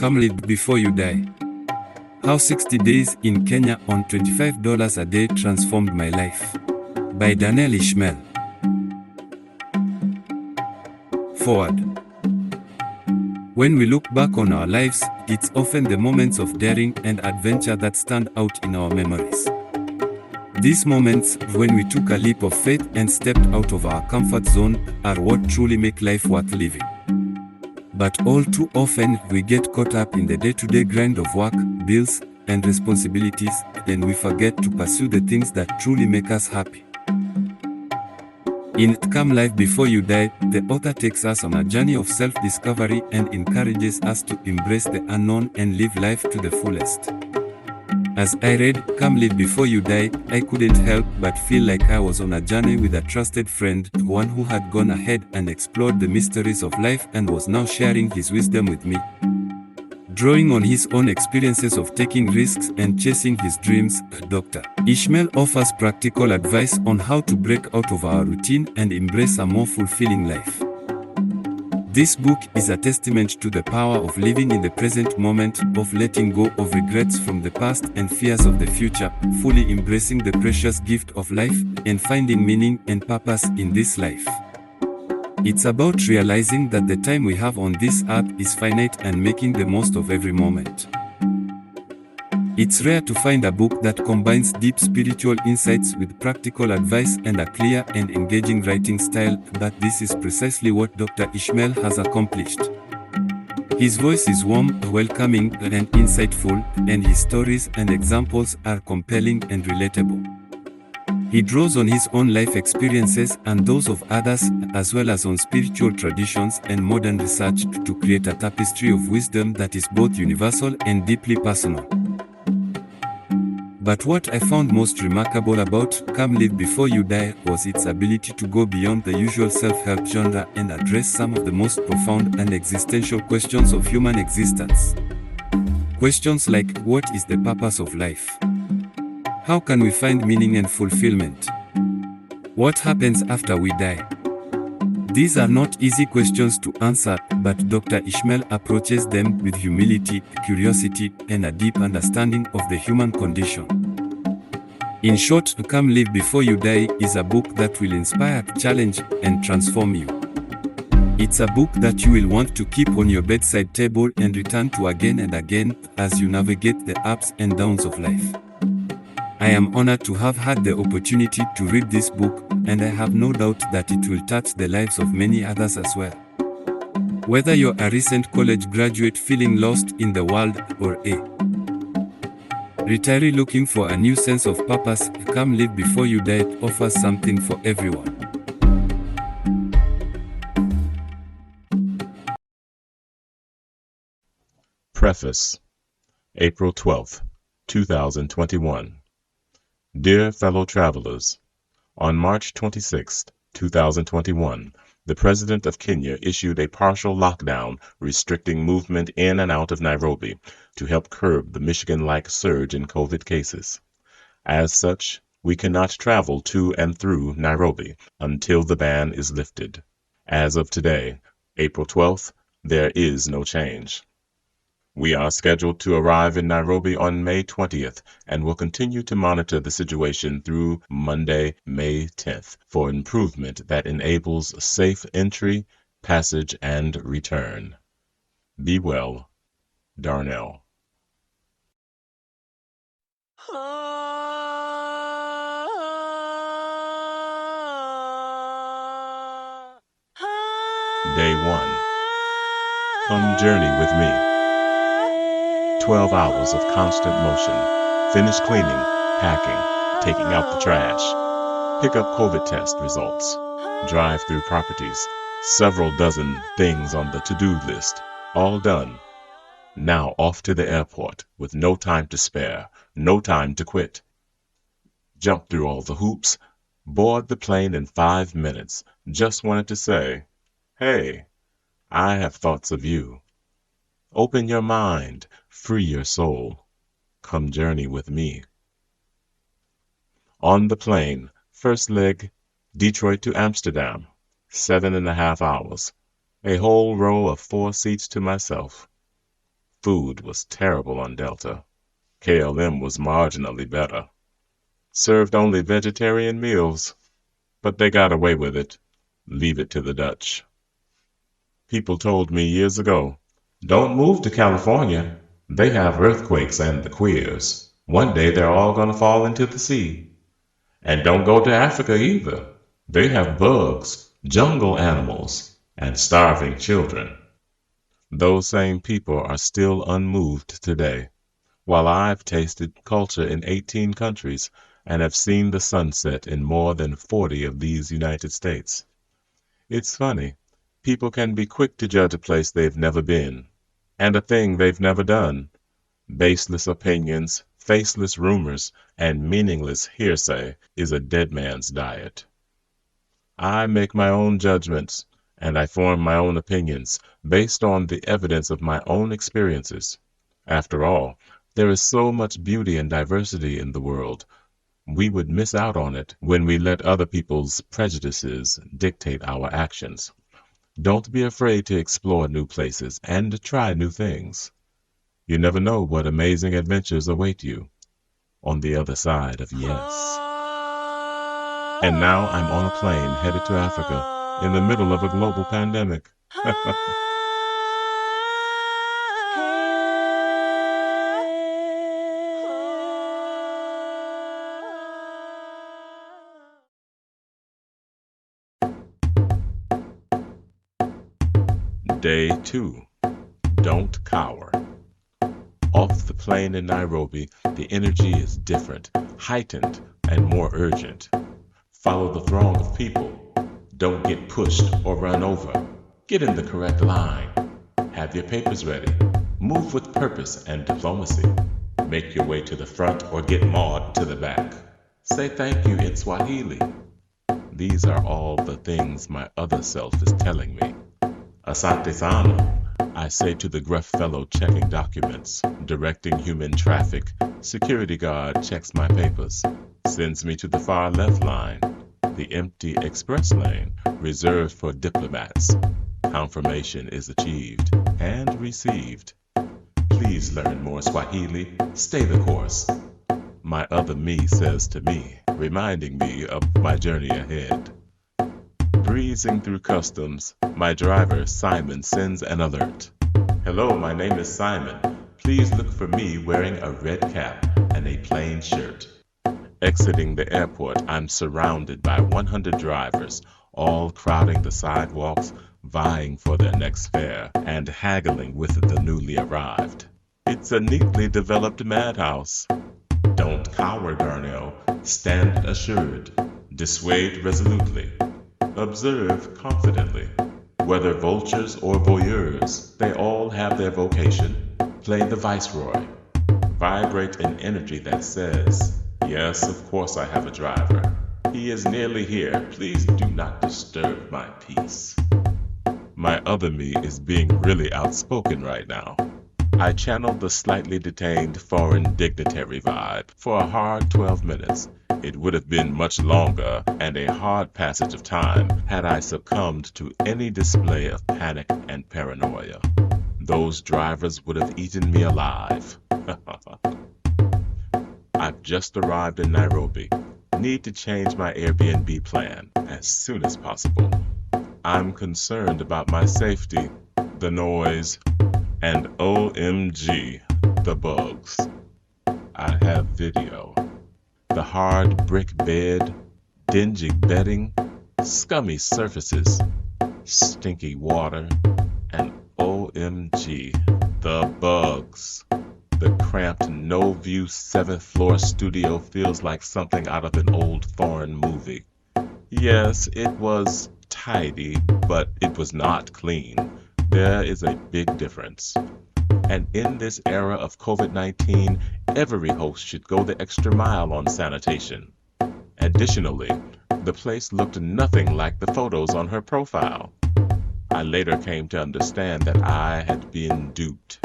Come Live Before You Die. How 60 Days in Kenya on $25 a day transformed my life. By Darnell Ishmel. Forward. When we look back on our lives, it's often the moments of daring and adventure that stand out in our memories. These moments, when we took a leap of faith and stepped out of our comfort zone, are what truly make life worth living. But all too often, we get caught up in the day-to-day grind of work, bills, and responsibilities, and we forget to pursue the things that truly make us happy. In Come Live Before You Die, the author takes us on a journey of self-discovery and encourages us to embrace the unknown and live life to the fullest. As I read Come Live Before You Die, I couldn't help but feel like I was on a journey with a trusted friend, one who had gone ahead and explored the mysteries of life and was now sharing his wisdom with me. Drawing on his own experiences of taking risks and chasing his dreams, Dr. Ishmel offers practical advice on how to break out of our routine and embrace a more fulfilling life. This book is a testament to the power of living in the present moment, of letting go of regrets from the past and fears of the future, fully embracing the precious gift of life, and finding meaning and purpose in this life. It's about realizing that the time we have on this earth is finite and making the most of every moment. It's rare to find a book that combines deep spiritual insights with practical advice and a clear and engaging writing style, but this is precisely what Dr. Ishmel has accomplished. His voice is warm, welcoming, and insightful, and his stories and examples are compelling and relatable. He draws on his own life experiences and those of others, as well as on spiritual traditions and modern research to create a tapestry of wisdom that is both universal and deeply personal. But what I found most remarkable about Come Live Before You Die was its ability to go beyond the usual self-help genre and address some of the most profound and existential questions of human existence. Questions like, what is the purpose of life? How can we find meaning and fulfillment? What happens after we die? These are not easy questions to answer, but Dr. Ishmel approaches them with humility, curiosity, and a deep understanding of the human condition. In short, Come Live Before You Die is a book that will inspire, challenge, and transform you. It's a book that you will want to keep on your bedside table and return to again and again as you navigate the ups and downs of life. I am honored to have had the opportunity to read this book, and I have no doubt that it will touch the lives of many others as well. Whether you're a recent college graduate feeling lost in the world, or a retiree looking for a new sense of purpose, Come Live Before You Die offers something for everyone. Preface. April 12th, 2021. Dear fellow travelers, on March 26, 2021, the President of Kenya issued a partial lockdown restricting movement in and out of Nairobi to help curb the Michigan-like surge in COVID cases. As such, we cannot travel to and through Nairobi until the ban is lifted. As of today, April 12th, there is no change. We are scheduled to arrive in Nairobi on May 20th and will continue to monitor the situation through Monday, May 10th for improvement that enables safe entry, passage, and return. Be well, Darnell. Day 1. Come journey with me. 12 hours of constant motion. Finish cleaning, packing, taking out the trash. Pick up COVID test results. Drive through properties. Several dozen things on the to-do list. All done. Now off to the airport with no time to spare, no time to quit. Jump through all the hoops. Board the plane in 5 minutes. Just wanted to say, hey, I have thoughts of you. Open your mind, free your soul. Come journey with me. On the plane, first leg, Detroit to Amsterdam, 7.5 hours. A whole row of 4 seats to myself. Food was terrible on Delta. KLM was marginally better. Served only vegetarian meals, but they got away with it. Leave it to the Dutch. People told me years ago, don't move to California. They have earthquakes and the queers. One day they're all going to fall into the sea. And don't go to Africa either. They have bugs, jungle animals, and starving children. Those same people are still unmoved today, while I've tasted culture in 18 countries and have seen the sunset in more than 40 of these United States. It's funny, people can be quick to judge a place they've never been, and a thing they've never done. Baseless opinions, faceless rumors, and meaningless hearsay is a dead man's diet. I make my own judgments, and I form my own opinions based on the evidence of my own experiences. After all, there is so much beauty and diversity in the world. We would miss out on it when we let other people's prejudices dictate our actions. Don't be afraid to explore new places and try new things. You never know what amazing adventures await you on the other side of yes. And now I'm on a plane headed to Africa in the middle of a global pandemic. Day 2. Don't cower. Off the plane in Nairobi, the energy is different, heightened, and more urgent. Follow the throng of people. Don't get pushed or run over. Get in the correct line. Have your papers ready. Move with purpose and diplomacy. Make your way to the front or get mauled to the back. Say thank you in Swahili. These are all the things my other self is telling me. Asante sana, I say to the gruff fellow checking documents, directing human traffic. Security guard checks my papers, sends me to the far left line, the empty express lane reserved for diplomats. Confirmation is achieved and received. Please learn more Swahili. Stay the course. My other me says to me, reminding me of my journey ahead. Breezing through customs, my driver, Simon, sends an alert. Hello, my name is Simon. Please look for me wearing a red cap and a plain shirt. Exiting the airport, I'm surrounded by 100 drivers, all crowding the sidewalks, vying for their next fare, and haggling with the newly arrived. It's a neatly developed madhouse. Don't cower, Darnell. Stand assured. Dissuade resolutely. Observe confidently. Whether vultures or voyeurs, they all have their vocation. Play the viceroy. Vibrate an energy that says, yes, of course I have a driver. He is nearly here. Please do not disturb my peace. My other me is being really outspoken right now. I channeled the slightly detained foreign dignitary vibe for a hard 12 minutes. It would have been much longer and a hard passage of time had I succumbed to any display of panic and paranoia. Those drivers would have eaten me alive. I've just arrived in Nairobi. Need to change my Airbnb plan as soon as possible. I'm concerned about my safety, the noise, and OMG, the bugs. I have video. The hard brick bed, dingy bedding, scummy surfaces, stinky water, and OMG, the bugs. The cramped, no-view 7th floor studio feels like something out of an old foreign movie. Yes, it was tidy, but it was not clean. There is a big difference. And in this era of COVID-19, every host should go the extra mile on sanitation. Additionally, the place looked nothing like the photos on her profile. I later came to understand that I had been duped.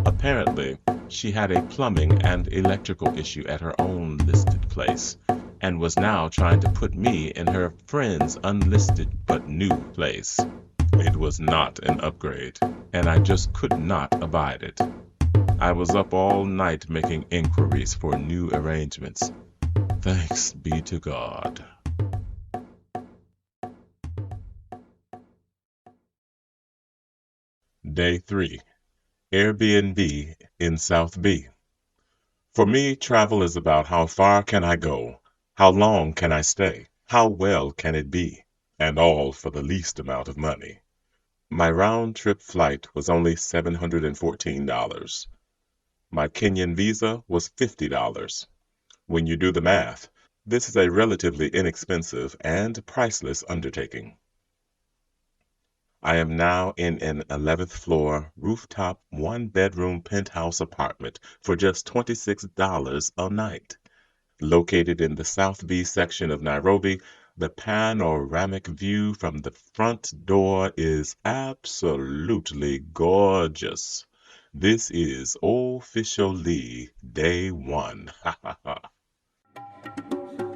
Apparently, she had a plumbing and electrical issue at her own listed place, and was now trying to put me in her friend's unlisted but new place. It was not an upgrade, and I just could not abide it. I was up all night making inquiries for new arrangements. Thanks be to God. Day 3. Airbnb in South B. For me, travel is about how far can I go, how long can I stay, how well can it be, and all for the least amount of money. My round-trip flight was only $714. My Kenyan visa was $50. When you do the math, this is a relatively inexpensive and priceless undertaking. I am now in an 11th floor, rooftop, one-bedroom penthouse apartment for just $26 a night. Located in the South B section of Nairobi, the panoramic view from the front door is absolutely gorgeous. This is officially day 1.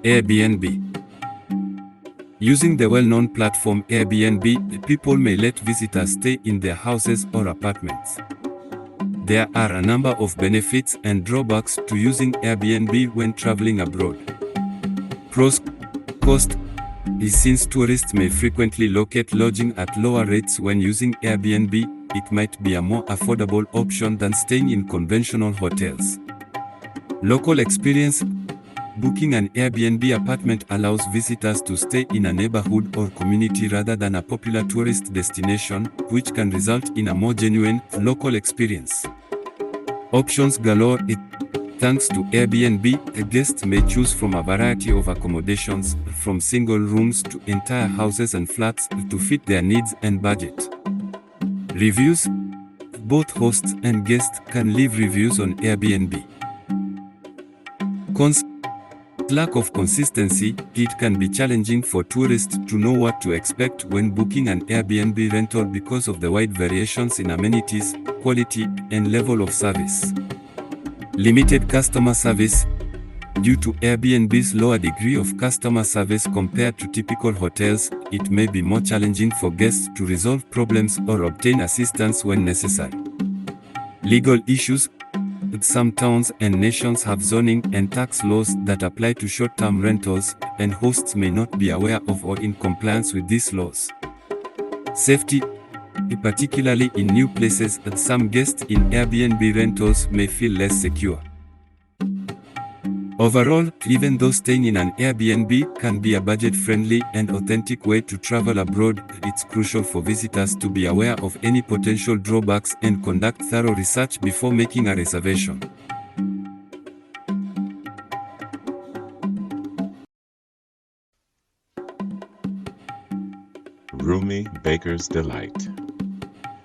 Airbnb. Using the well-known platform Airbnb, people may let visitors stay in their houses or apartments. There are a number of benefits and drawbacks to using Airbnb when traveling abroad. Pros: cost. Since tourists may frequently locate lodging at lower rates when using Airbnb, it might be a more affordable option than staying in conventional hotels. Local experience. Booking an Airbnb apartment allows visitors to stay in a neighborhood or community rather than a popular tourist destination, which can result in a more genuine, local experience. Options galore. Thanks to Airbnb, guests may choose from a variety of accommodations, from single rooms to entire houses and flats, to fit their needs and budget. Reviews. Both hosts and guests can leave reviews on Airbnb. Cons: lack of consistency. It can be challenging for tourists to know what to expect when booking an Airbnb rental because of the wide variations in amenities, quality, and level of service. Limited customer service. Due to Airbnb's lower degree of customer service compared to typical hotels, it may be more challenging for guests to resolve problems or obtain assistance when necessary. Legal issues. Some towns and nations have zoning and tax laws that apply to short-term rentals, and hosts may not be aware of or in compliance with these laws. Safety. Particularly in new places, some guests in Airbnb rentals may feel less secure. Overall, even though staying in an Airbnb can be a budget-friendly and authentic way to travel abroad, it's crucial for visitors to be aware of any potential drawbacks and conduct thorough research before making a reservation. Roomy Baker's Delight.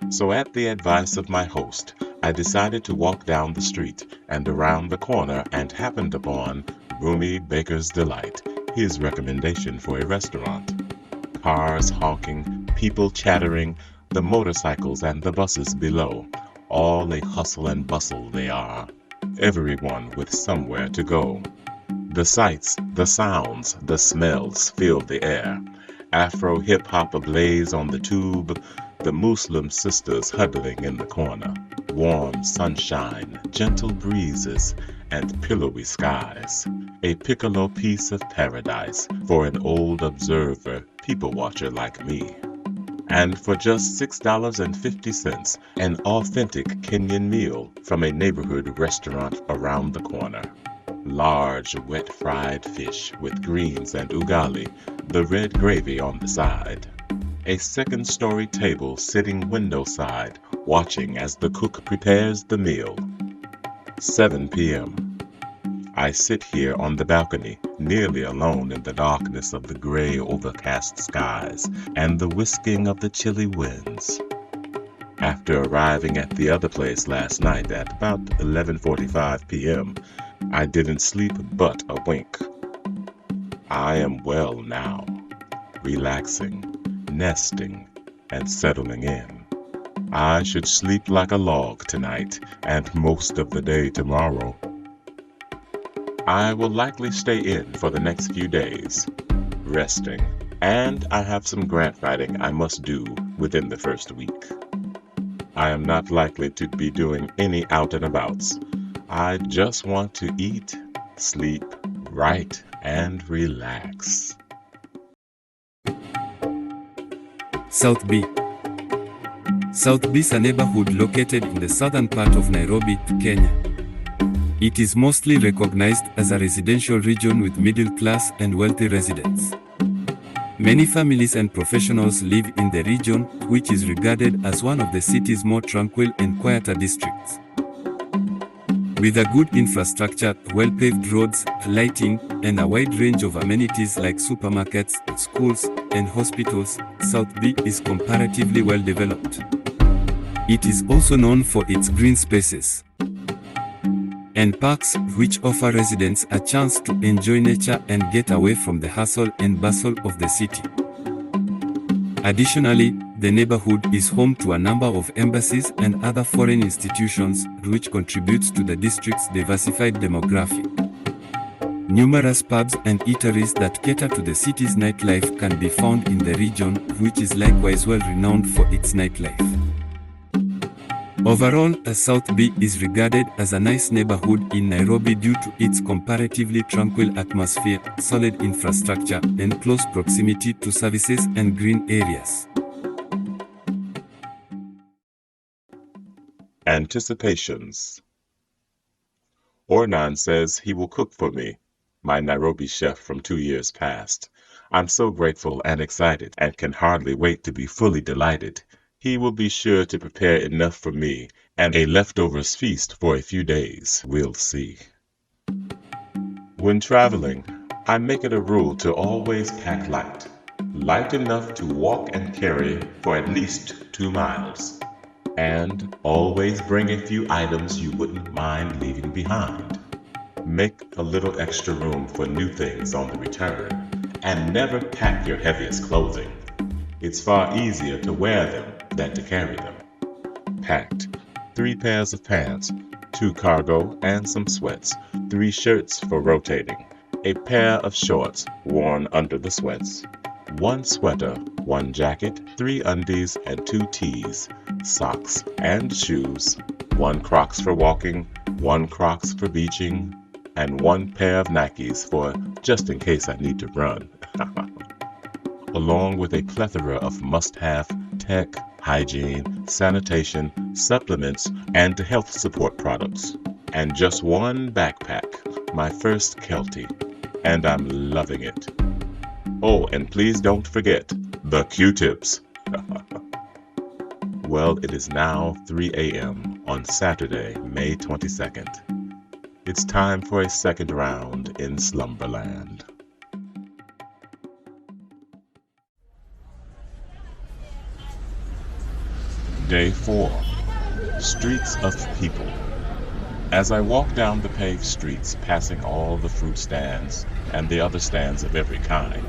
So at the advice of my host, I decided to walk down the street and around the corner and happened upon Roomy Baker's Delight, his recommendation for a restaurant. Cars honking, people chattering, the motorcycles and the buses below, all a hustle and bustle they are, everyone with somewhere to go. The sights, the sounds, the smells filled the air. Afro hip-hop ablaze on the tube, the Muslim sisters huddling in the corner, warm sunshine, gentle breezes, and pillowy skies. A piccolo piece of paradise for an old observer, people watcher like me. And for just $6.50, an authentic Kenyan meal from a neighborhood restaurant around the corner. Large wet fried fish with greens and ugali, the red gravy on the side. A second-story table sitting window side, watching as the cook prepares the meal. 7 p.m. I sit here on the balcony, nearly alone in the darkness of the gray overcast skies and the whisking of the chilly winds. After arriving at the other place last night at about 11:45 p.m., I didn't sleep but a wink. I am well now, relaxing, nesting, and settling in. I should sleep like a log tonight and most of the day tomorrow. I will likely stay in for the next few days, resting, and I have some grant writing I must do within the first week. I am not likely to be doing any out and abouts. I just want to eat, sleep, write, and relax. South B. South B is a neighborhood located in the southern part of Nairobi, Kenya. It is mostly recognized as a residential region with middle-class and wealthy residents. Many families and professionals live in the region, which is regarded as one of the city's more tranquil and quieter districts. With a good infrastructure, well-paved roads, lighting, and a wide range of amenities like supermarkets, schools, and hospitals, South B is comparatively well developed. It is also known for its green spaces and parks, which offer residents a chance to enjoy nature and get away from the hustle and bustle of the city. Additionally, the neighborhood is home to a number of embassies and other foreign institutions, which contributes to the district's diversified demographic. Numerous pubs and eateries that cater to the city's nightlife can be found in the region, which is likewise well renowned for its nightlife. Overall, South B is regarded as a nice neighborhood in Nairobi due to its comparatively tranquil atmosphere, solid infrastructure, and close proximity to services and green areas. Anticipations. Ornan says he will cook for me, my Nairobi chef from 2 years past. I'm so grateful and excited and can hardly wait to be fully delighted. He will be sure to prepare enough for me and a leftovers feast for a few days. We'll see. When traveling, I make it a rule to always pack light. Light enough to walk and carry for at least 2 miles. And always bring a few items you wouldn't mind leaving behind. Make a little extra room for new things on the return. And never pack your heaviest clothing. It's far easier to wear them than to carry them. Packed 3 pairs of pants, 2 cargo and some sweats, 3 shirts for rotating, a pair of shorts worn under the sweats, 1 sweater, 1 jacket, 3 undies and 2 tees, socks and shoes, 1 Crocs for walking, 1 Crocs for beaching, and 1 pair of Nikes for just in case I need to run. Along with a plethora of must-have tech, hygiene, sanitation, supplements, and health support products. And just 1 backpack, my first Kelty, and I'm loving it. Oh, and please don't forget the Q-tips. Well, it is now 3 a.m. on Saturday, May 22nd. It's time for a second round in Slumberland. Day 4. Streets of People. As I walk down the paved streets, passing all the fruit stands and the other stands of every kind,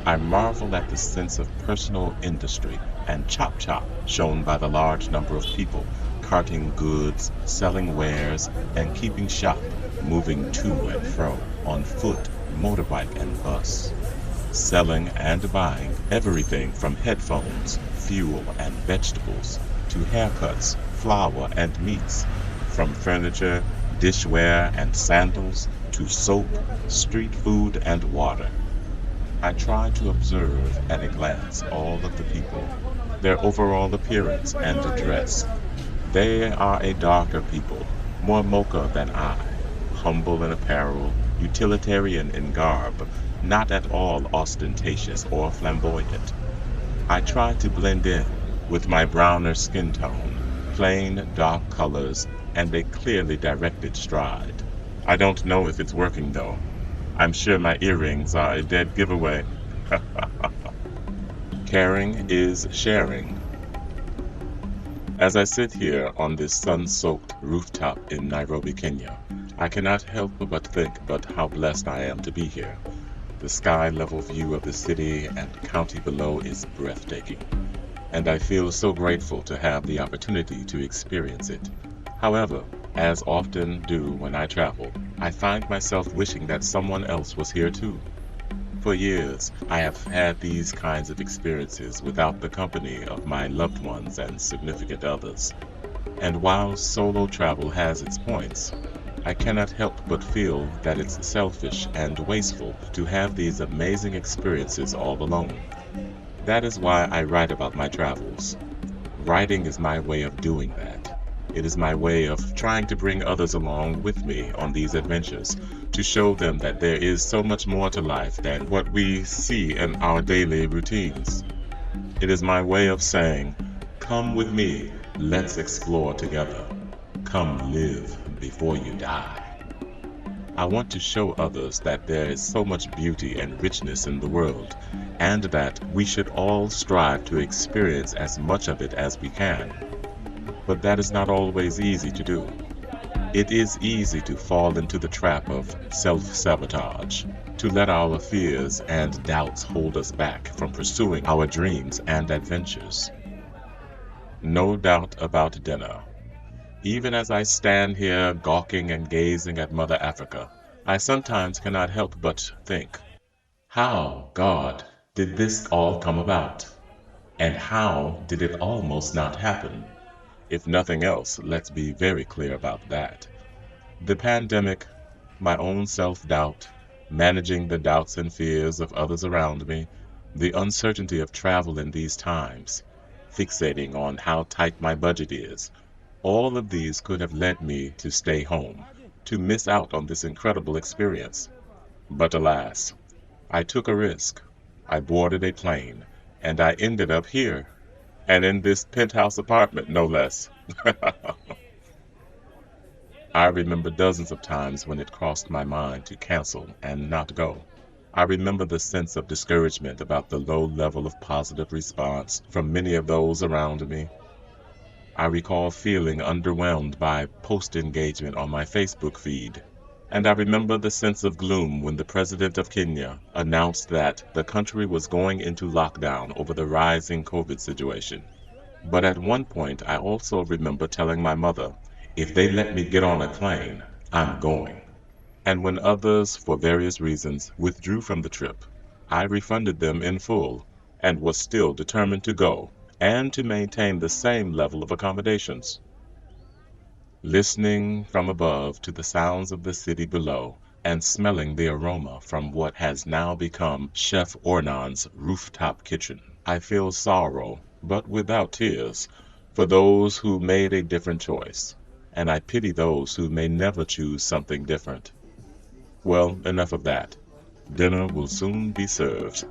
I marvel at the sense of personal industry and chop-chop shown by the large number of people carting goods, selling wares, and keeping shop, moving to and fro on foot, motorbike, and bus, selling and buying everything from headphones, fuel, and vegetables, to haircuts, flour, and meats, from furniture, dishware, and sandals, to soap, street food, and water. I try to observe at a glance all of the people, their overall appearance and dress. They are a darker people, more mocha than I, humble in apparel, utilitarian in garb, not at all ostentatious or flamboyant. I try to blend in with my browner skin tone, plain dark colors, and a clearly directed stride. I don't know if it's working though. I'm sure my earrings are a dead giveaway. Caring is sharing. As I sit here on this sun-soaked rooftop in Nairobi, Kenya, I cannot help but think about how blessed I am to be here. The sky-level view of the city and county below is breathtaking, and I feel so grateful to have the opportunity to experience it. However, as often do when I travel, I find myself wishing that someone else was here too. For years, I have had these kinds of experiences without the company of my loved ones and significant others. And while solo travel has its points, I cannot help but feel that it's selfish and wasteful to have these amazing experiences all alone. That is why I write about my travels. Writing is my way of doing that. It is my way of trying to bring others along with me on these adventures, to show them that there is so much more to life than what we see in our daily routines. It is my way of saying, come with me, let's explore together. Come live before you die. I want to show others that there is so much beauty and richness in the world, and that we should all strive to experience as much of it as we can. But that is not always easy to do. It is easy to fall into the trap of self-sabotage, to let our fears and doubts hold us back from pursuing our dreams and adventures. No doubt about dinner. Even as I stand here gawking and gazing at Mother Africa, I sometimes cannot help but think, how, God, did this all come about? And how did it almost not happen? If nothing else, let's be very clear about that. The pandemic, my own self-doubt, managing the doubts and fears of others around me, the uncertainty of travel in these times, fixating on how tight my budget is, all of these could have led me to stay home, to miss out on this incredible experience. But alas, I took a risk. I boarded a plane, and I ended up here, and in this penthouse apartment, no less. I remember dozens of times when it crossed my mind to cancel and not go. I remember the sense of discouragement about the low level of positive response from many of those around me. I recall feeling underwhelmed by post engagement on my Facebook feed. And I remember the sense of gloom when the president of Kenya announced that the country was going into lockdown over the rising COVID situation. But at one point, I also remember telling my mother, if they let me get on a plane, I'm going. And when others, for various reasons, withdrew from the trip, I refunded them in full and was still determined to go and to maintain the same level of accommodations. Listening from above to the sounds of the city below and smelling the aroma from what has now become Chef Ornan's rooftop kitchen, I feel sorrow, but without tears, for those who made a different choice, and I pity those who may never choose something different. Well, enough of that. Dinner will soon be served.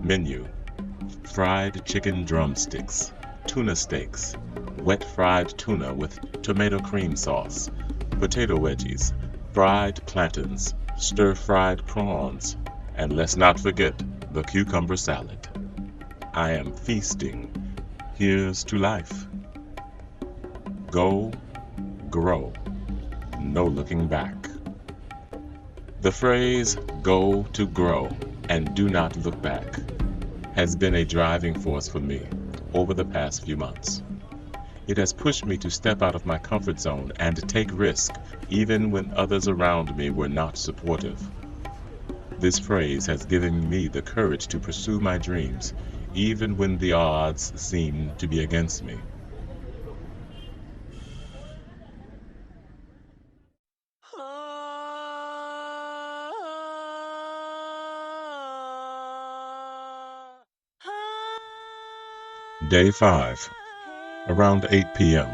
Menu: fried chicken drumsticks, tuna steaks, wet fried tuna with tomato cream sauce, potato wedgies, fried plantains, stir-fried prawns, and let's not forget the cucumber salad. I am feasting. Here's to life. Go, grow, no looking back. The phrase "go to grow and do not look back" has been a driving force for me over the past few months. It has pushed me to step out of my comfort zone and take risk even when others around me were not supportive. This phrase has given me the courage to pursue my dreams even when the odds seem to be against me. Day 5. Around 8 p.m.,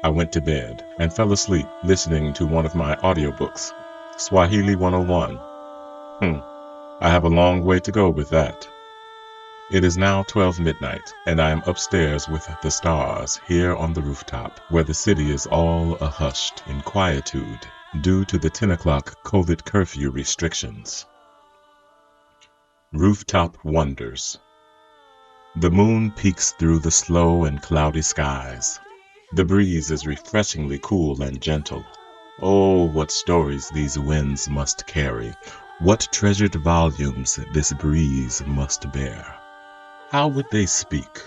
I went to bed and fell asleep listening to one of my audiobooks, Swahili 101. I have a long way to go with that. It is now 12 midnight, and I am upstairs with the stars here on the rooftop, where the city is all hushed in quietude due to the 10 o'clock COVID curfew restrictions. Rooftop wonders. The moon peeks through the slow and cloudy skies. The breeze is refreshingly cool and gentle. Oh, what stories these winds must carry! What treasured volumes this breeze must bear! How would they speak?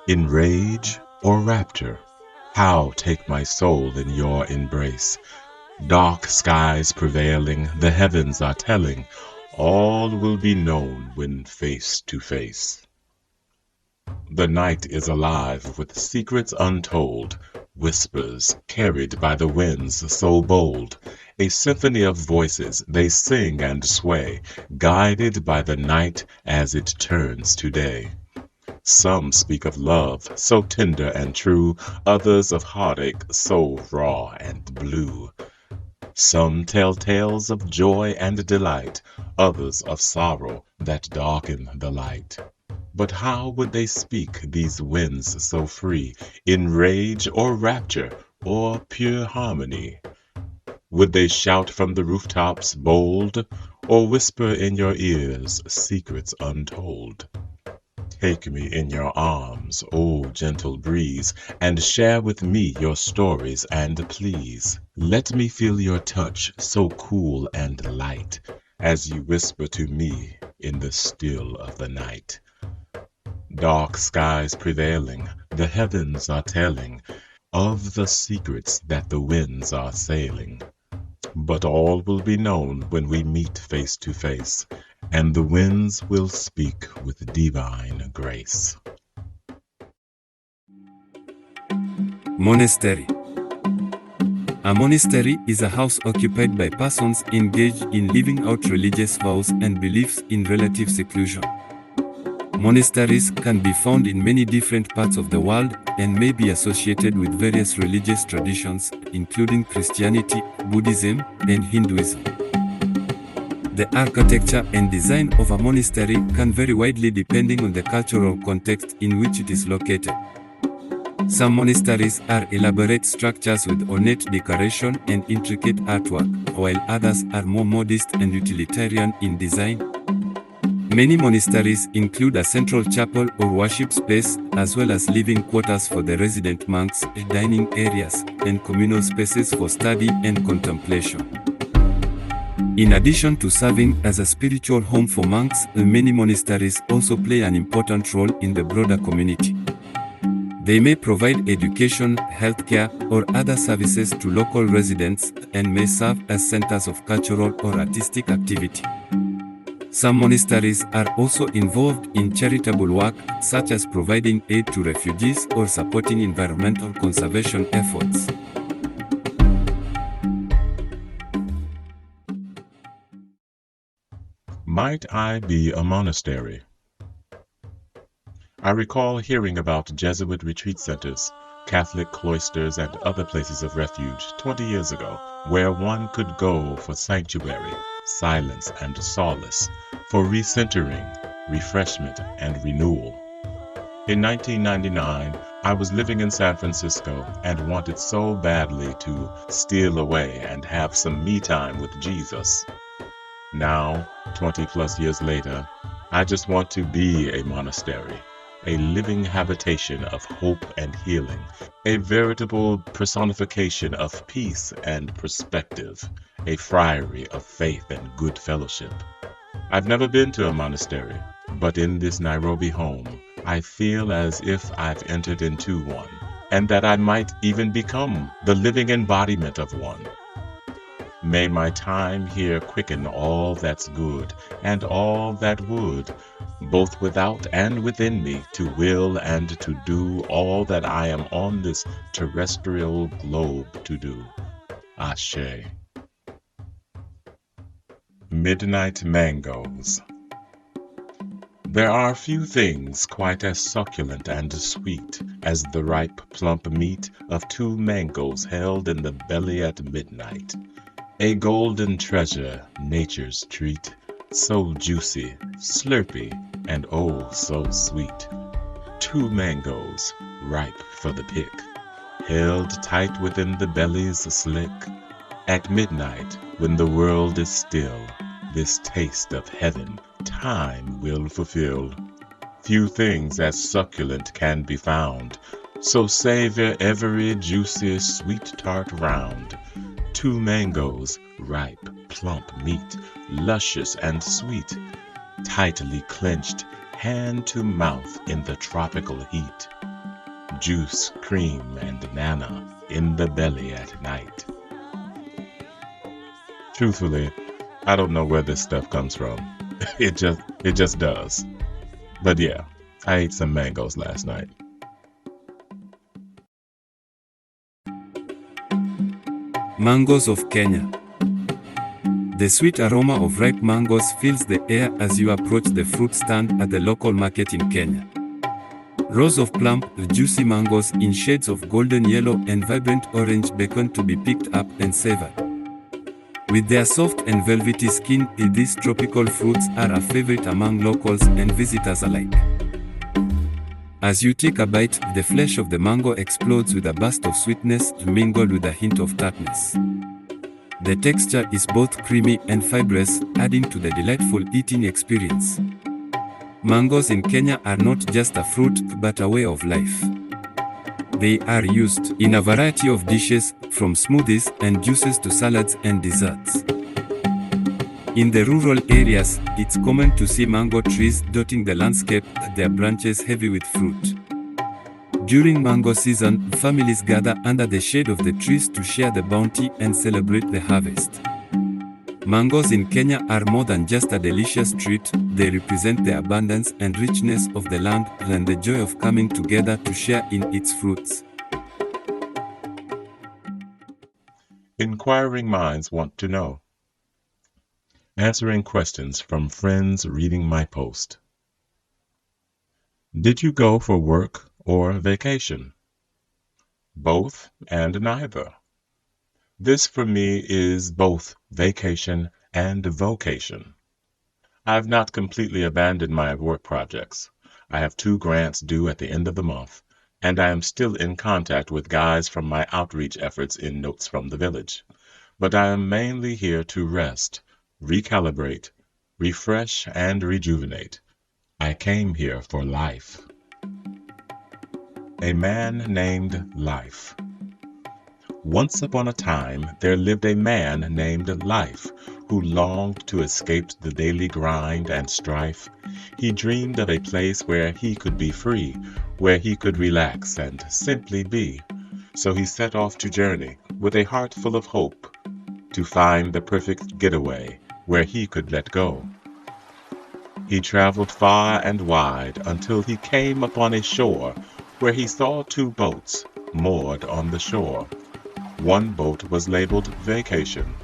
In rage or rapture? How take my soul in your embrace? Dark skies prevailing, the heavens are telling, all will be known when face to face. The night is alive with secrets untold, whispers carried by the winds so bold. A symphony of voices they sing and sway, guided by the night as it turns to day. Some speak of love so tender and true, others of heartache so raw and blue. Some tell tales of joy and delight, others of sorrow that darken the light. But how would they speak, these winds so free, in rage or rapture or pure harmony? Would they shout from the rooftops bold, or whisper in your ears secrets untold? Take me in your arms, O gentle breeze, and share with me your stories and please. Let me feel your touch so cool and light, as you whisper to me in the still of the night. Dark skies prevailing, the heavens are telling of the secrets that the winds are sailing. But all will be known when we meet face to face, and the winds will speak with divine grace. Monastery. A monastery is a house occupied by persons engaged in living out religious vows and beliefs in relative seclusion. Monasteries can be found in many different parts of the world and may be associated with various religious traditions, including Christianity, Buddhism, and Hinduism. The architecture and design of a monastery can vary widely depending on the cultural context in which it is located. Some monasteries are elaborate structures with ornate decoration and intricate artwork, while others are more modest and utilitarian in design. Many monasteries include a central chapel or worship space, as well as living quarters for the resident monks, dining areas, and communal spaces for study and contemplation. In addition to serving as a spiritual home for monks, many monasteries also play an important role in the broader community. They may provide education, healthcare, or other services to local residents and may serve as centers of cultural or artistic activity. Some monasteries are also involved in charitable work, such as providing aid to refugees or supporting environmental conservation efforts. Might I be a monastery? I recall hearing about Jesuit retreat centers, Catholic cloisters, and other places of refuge 20 years ago, where one could go for sanctuary, silence, and solace, for recentering, refreshment, and renewal. In 1999, I was living in San Francisco and wanted so badly to steal away and have some me time with Jesus. Now, 20 plus years later, I just want to be a monastery, a living habitation of hope and healing, a veritable personification of peace and perspective, a friary of faith and good fellowship. I've never been to a monastery, but in this Nairobi home, I feel as if I've entered into one, and that I might even become the living embodiment of one. May my time here quicken all that's good and all that would, both without and within me, to will and to do all that I am on this terrestrial globe to do. Ashe. Midnight Mangoes. There are few things quite as succulent and sweet as the ripe, plump meat of 2 mangoes held in the belly at midnight. A golden treasure, nature's treat, so juicy, slurpy, and oh so sweet. 2 mangoes, ripe for the pick, held tight within the belly's slick. At midnight, when the world is still, this taste of heaven time will fulfill. Few things as succulent can be found, so savor every juicy sweet tart round. 2 mangoes, ripe, plump meat, luscious and sweet, tightly clenched, hand to mouth in the tropical heat. Juice, cream, and manna in the belly at night. Truthfully, I don't know where this stuff comes from. It just does. But yeah, I ate some mangoes last night. Mangoes of Kenya. The sweet aroma of ripe mangoes fills the air as you approach the fruit stand at the local market in Kenya. Rows of plump, juicy mangoes in shades of golden yellow and vibrant orange beckon to be picked up and savored. With their soft and velvety skin, these tropical fruits are a favorite among locals and visitors alike. As you take a bite, the flesh of the mango explodes with a burst of sweetness mingled with a hint of tartness. The texture is both creamy and fibrous, adding to the delightful eating experience. Mangoes in Kenya are not just a fruit, but a way of life. They are used in a variety of dishes, from smoothies and juices to salads and desserts. In the rural areas, it's common to see mango trees dotting the landscape, their branches heavy with fruit. During mango season, families gather under the shade of the trees to share the bounty and celebrate the harvest. Mangoes in Kenya are more than just a delicious treat, they represent the abundance and richness of the land and the joy of coming together to share in its fruits. Inquiring minds want to know. Answering questions from friends reading my post. Did you go for work or vacation? Both and neither. This for me is both vacation and vocation. I have not completely abandoned my work projects. I have 2 grants due at the end of the month, and I am still in contact with guys from my outreach efforts in Notes from the Village. But I am mainly here to rest, recalibrate, refresh, and rejuvenate. I came here for life. A man named Life. Once upon a time, there lived a man named Life, who longed to escape the daily grind and strife. He dreamed of a place where he could be free, where he could relax and simply be. So he set off to journey, with a heart full of hope, to find the perfect getaway, where he could let go. He traveled far and wide until he came upon a shore, where he saw 2 boats moored on the shore. One boat was labeled Vacation,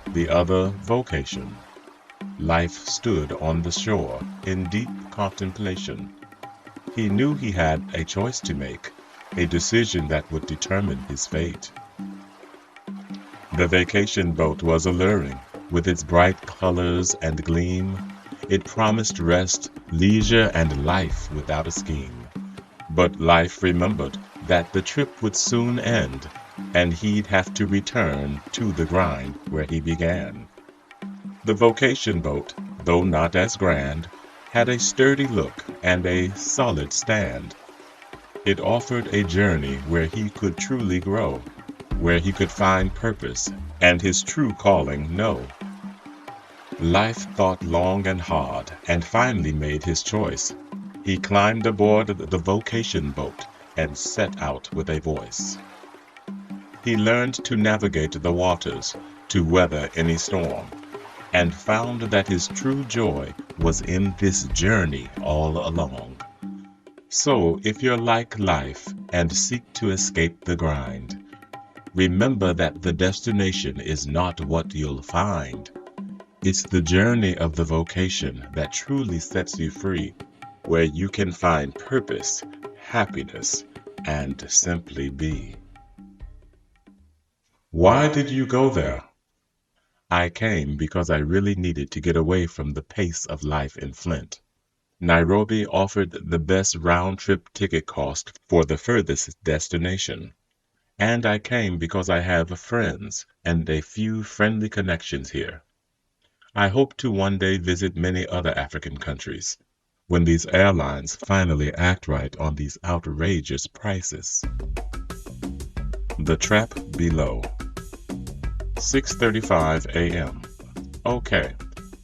the other Vocation. Life stood on the shore in deep contemplation. He knew he had a choice to make, a decision that would determine his fate. The vacation boat was alluring, with its bright colors and gleam. It promised rest, leisure, and life without a scheme. But Life remembered that the trip would soon end, and he'd have to return to the grind where he began. The vocation boat, though not as grand, had a sturdy look and a solid stand. It offered a journey where he could truly grow, where he could find purpose and his true calling know. Life thought long and hard and finally made his choice. He climbed aboard the vocation boat and set out with a voice. He learned to navigate the waters, to weather any storm, and found that his true joy was in this journey all along. So, if you're like Life and seek to escape the grind, remember that the destination is not what you'll find. It's the journey of the vocation that truly sets you free, where you can find purpose, happiness, and simply be. Why did you go there? I came because I really needed to get away from the pace of life in Flint. Nairobi offered the best round-trip ticket cost for the furthest destination. And I came because I have friends and a few friendly connections here. I hope to one day visit many other African countries, when these airlines finally act right on these outrageous prices. The Trap Below. 6:35 a.m. Okay,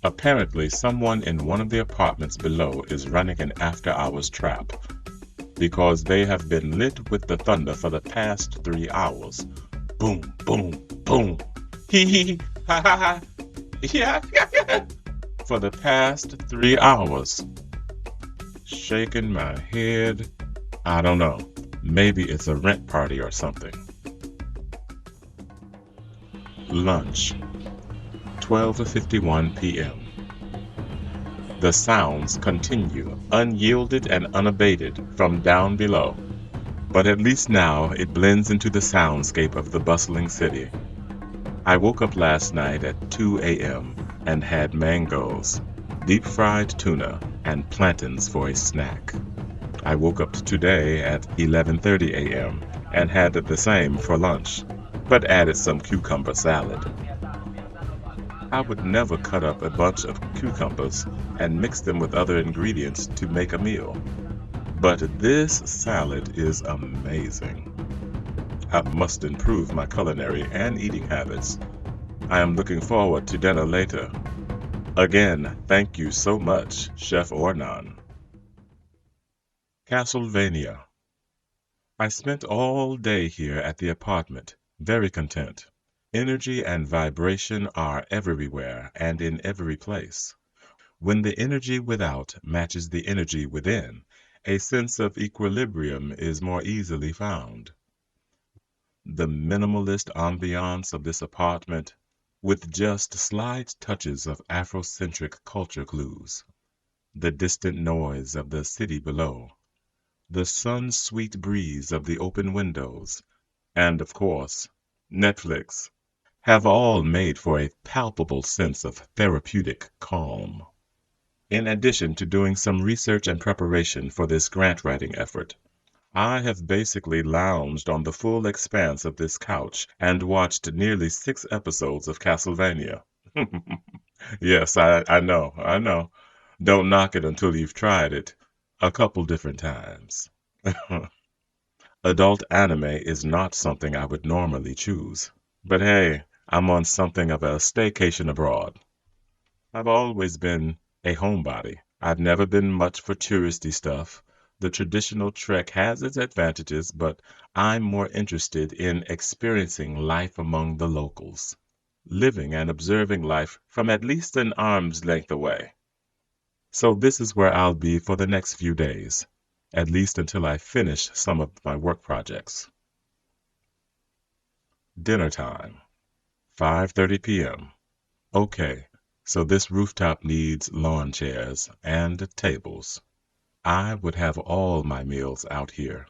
apparently someone in one of the apartments below is running an after-hours trap, because they have been lit with the thunder for the past 3 hours. Boom, boom, boom. Hee hee, ha ha ha. Yeah, yeah, yeah. For the past 3 hours. shaking my head. I don't know. Maybe it's a rent party or something. Lunch, 12:51 p.m. The sounds continue, unyielded and unabated, from down below. But at least now it blends into the soundscape of the bustling city. I woke up last night at 2 a.m. and had mangoes, deep-fried tuna, and plantains for a snack. I woke up today at 11:30 a.m. and had the same for lunch, but added some cucumber salad. I would never cut up a bunch of cucumbers and mix them with other ingredients to make a meal. But this salad is amazing. I must improve my culinary and eating habits. I am looking forward to dinner later. Again, thank you so much, Chef Ornan. Castlevania. I spent all day here at the apartment, very content. Energy and vibration are everywhere and in every place. When the energy without matches the energy within, a sense of equilibrium is more easily found. The minimalist ambiance of this apartment, with just slight touches of Afrocentric culture clues, the distant noise of the city below, the sun-sweet breeze of the open windows, and, of course, Netflix, have all made for a palpable sense of therapeutic calm. In addition to doing some research and preparation for this grant writing effort, I have basically lounged on the full expanse of this couch and watched nearly 6 episodes of Castlevania. Yes, I know. Don't knock it until you've tried it a couple different times. Adult anime is not something I would normally choose. But hey, I'm on something of a staycation abroad. I've always been a homebody. I've never been much for touristy stuff. The traditional trek has its advantages, but I'm more interested in experiencing life among the locals, living and observing life from at least an arm's length away. So this is where I'll be for the next few days, at least until I finish some of my work projects. Dinner time, 5:30 p.m. Okay, so this rooftop needs lawn chairs and tables. I would have all my meals out here.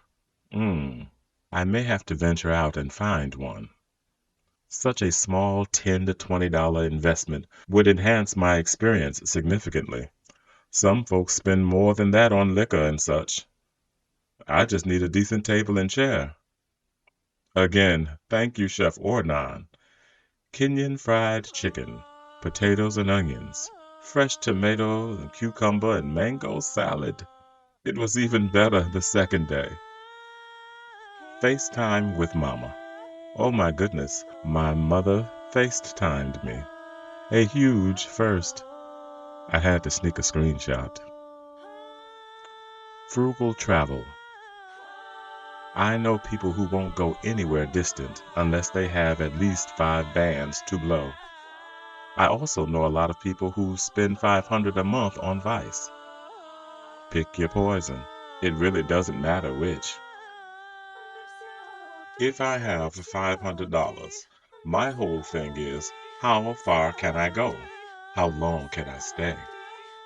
I may have to venture out and find one. Such a small $10 to $20 investment would enhance my experience significantly. Some folks spend more than that on liquor and such. I just need a decent table and chair. Again, thank you, Chef Ornan. Kenyan fried chicken, potatoes and onions, fresh tomato and cucumber and mango salad. It was even better the second day. FaceTime with Mama. Oh my goodness, my mother FaceTimed me. A huge first. I had to sneak a screenshot. Frugal travel. I know people who won't go anywhere distant unless they have at least 5 bands to blow. I also know a lot of people who spend $500 a month on Vice. Pick your poison. It really doesn't matter which. If I have $500, my whole thing is, how far can I go? How long can I stay?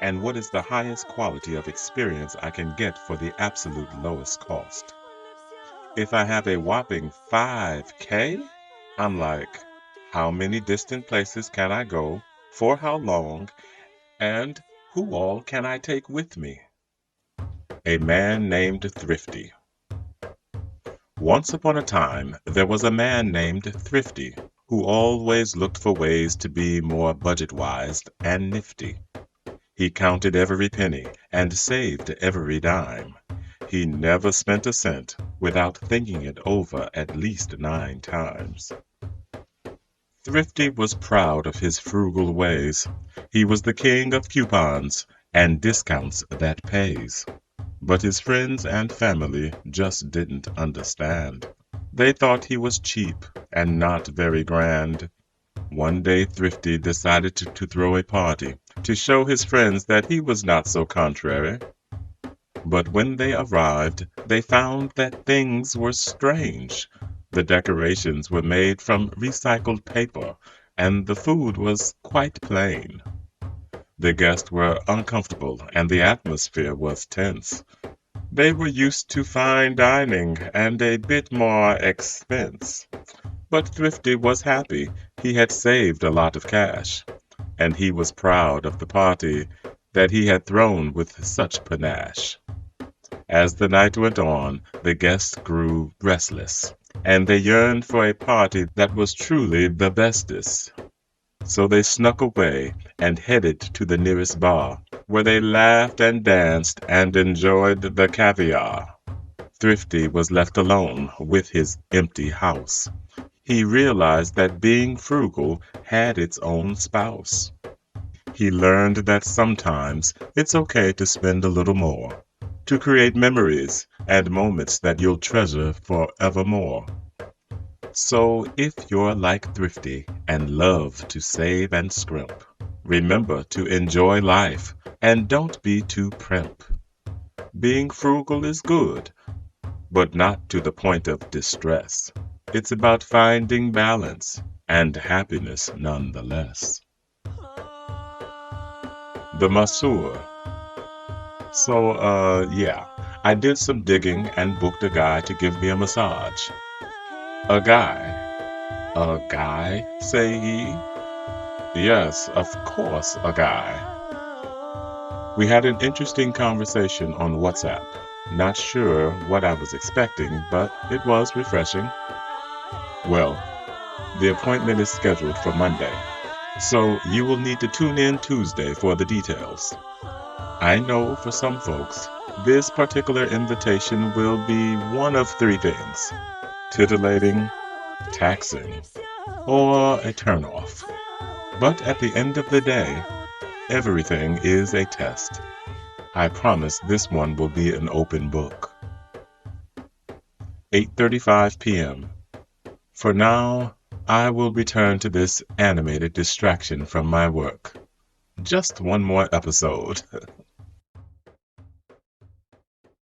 And what is the highest quality of experience I can get for the absolute lowest cost? If I have a whopping 5K, I'm like, how many distant places can I go, for how long, and who all can I take with me? A man named Thrifty. Once upon a time, there was a man named Thrifty who always looked for ways to be more budget-wise and nifty. He counted every penny and saved every dime. He never spent a cent without thinking it over at least 9 times. Thrifty was proud of his frugal ways. He was the king of coupons and discounts that pays. But his friends and family just didn't understand. They thought he was cheap and not very grand. One day Thrifty decided to throw a party to show his friends that he was not so contrary. But when they arrived, they found that things were strange. The decorations were made from recycled paper, and the food was quite plain. The guests were uncomfortable, and the atmosphere was tense. They were used to fine dining and a bit more expense. But Thrifty was happy. He had saved a lot of cash, and he was proud of the party that he had thrown with such panache. As the night went on, the guests grew restless, and they yearned for a party that was truly the bestest. So they snuck away and headed to the nearest bar, where they laughed and danced and enjoyed the caviar. Thrifty was left alone with his empty house. He realized that being frugal had its own spouse. He learned that sometimes it's okay to spend a little more, to create memories and moments that you'll treasure forevermore. So if you're like Thrifty and love to save and scrimp, remember to enjoy life and don't be too primp. Being frugal is good, but not to the point of distress. It's about finding balance and happiness nonetheless. The masseur. Yeah, I did some digging and booked a guy to give me a massage. A guy. A guy, say ye? Yes, of course, a guy. We had an interesting conversation on WhatsApp. Not sure what I was expecting, but it was refreshing. Well, the appointment is scheduled for Monday, so you will need to tune in Tuesday for the details. I know for some folks, this particular invitation will be one of three things: titillating, taxing, or a turnoff. But at the end of the day, everything is a test. I promise this one will be an open book. 8:35 p.m. For now, I will return to this animated distraction from my work. Just one more episode.